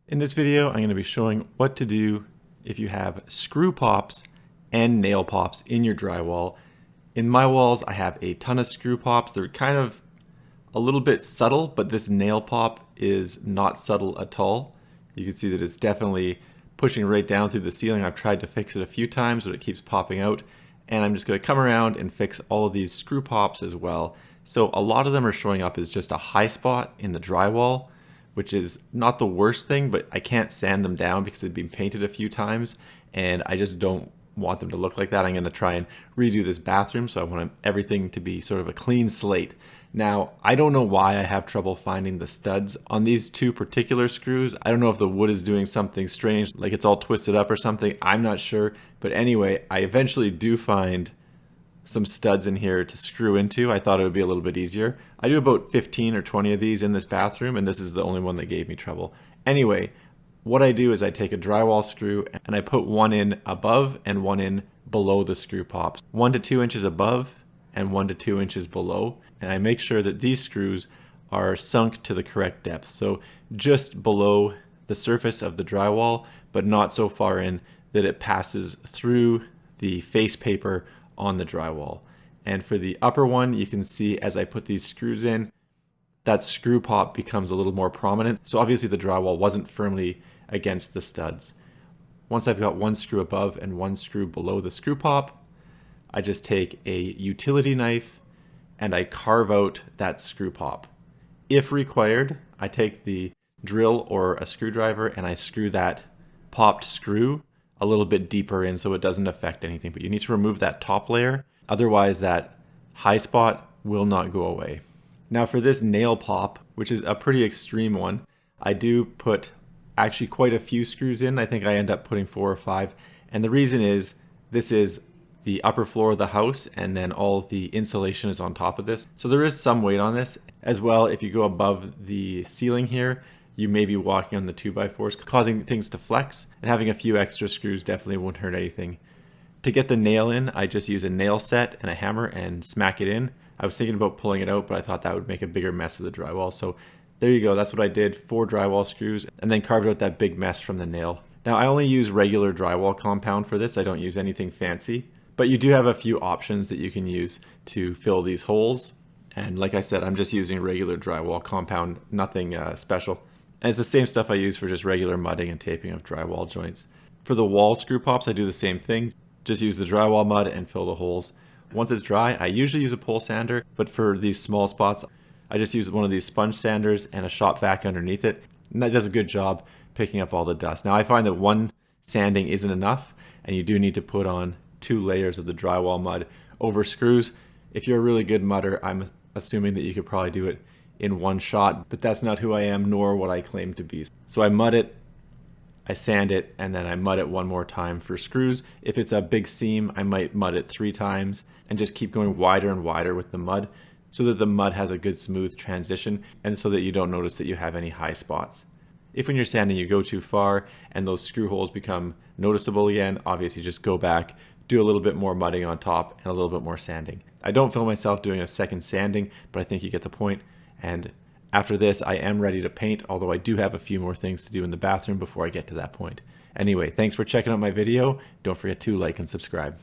In this video, I'm going to be showing what to do if you have screw pops and nail pops in your drywall. In my walls, I have a ton of screw pops. They're kind of a little bit subtle, but this nail pop is not subtle at all. You can see that it's definitely pushing right down through the ceiling. I've tried to fix it a few times, but it keeps popping out. And I'm just going to come around and fix all of these screw pops as well. So a lot of them are showing up as just a high spot in the drywall, which is not the worst thing, but I can't sand them down because they've been painted a few times and I just don't want them to look like that. I'm going to try and redo this bathroom, so I want everything to be sort of a clean slate. Now, I don't know why I have trouble finding the studs on these two particular screws. I don't know if the wood is doing something strange, like it's all twisted up or something. I'm not sure. But anyway, I eventually do find some studs in here to screw into. I thought it would be a little bit easier. I do about 15 or 20 of these in this bathroom, and this is the only one that gave me trouble. Anyway, what I do is I take a drywall screw and I put one in above and one in below the screw pops. 1 to 2 inches above and 1 to 2 inches below. And I make sure that these screws are sunk to the correct depth. So just below the surface of the drywall, but not so far in that it passes through the face paper on the drywall. And for the upper one, you can see as I put these screws in, that screw pop becomes a little more prominent. So obviously the drywall wasn't firmly against the studs. Once I've got one screw above and one screw below the screw pop, I just take a utility knife and I carve out that screw pop. If required, I take the drill or a screwdriver and I screw that popped screw a little bit deeper in so it doesn't affect anything. But you need to remove that top layer, otherwise that high spot will not go away. Now for this nail pop, which is a pretty extreme one, I do put actually quite a few screws in. I think I end up putting 4 or 5. And the reason is this is the upper floor of the house and then all the insulation is on top of this. So there is some weight on this. As well, if you go above the ceiling here, you may be walking on the 2x4s, causing things to flex, and having a few extra screws definitely won't hurt anything. To get the nail in, I just use a nail set and a hammer and smack it in. I was thinking about pulling it out, but I thought that would make a bigger mess of the drywall. So there you go, that's what I did, 4 drywall screws, and then carved out that big mess from the nail. Now I only use regular drywall compound for this, I don't use anything fancy. But you do have a few options that you can use to fill these holes. And like I said, I'm just using regular drywall compound, nothing special. And it's the same stuff I use for just regular mudding and taping of drywall joints. For the wall screw pops, I do the same thing. Just use the drywall mud and fill the holes. Once it's dry, I usually use a pole sander, but for these small spots, I just use one of these sponge sanders and a shop vac underneath it. And that does a good job picking up all the dust. Now I find that one sanding isn't enough, and you do need to put on 2 layers of the drywall mud over screws. If you're a really good mudder, I'm assuming that you could probably do it in one shot, but that's not who I am nor what I claim to be. So I mud it, I sand it, and then I mud it one more time for screws. If it's a big seam, I might mud it 3 times and just keep going wider and wider with the mud so that the mud has a good smooth transition and so that you don't notice that you have any high spots. If when you're sanding you go too far and those screw holes become noticeable again, obviously just go back, do a little bit more mudding on top and a little bit more sanding. I don't film myself doing a second sanding, but I think you get the point. And after this, I am ready to paint, although I do have a few more things to do in the bathroom before I get to that point. Anyway, thanks for checking out my video. Don't forget to like and subscribe.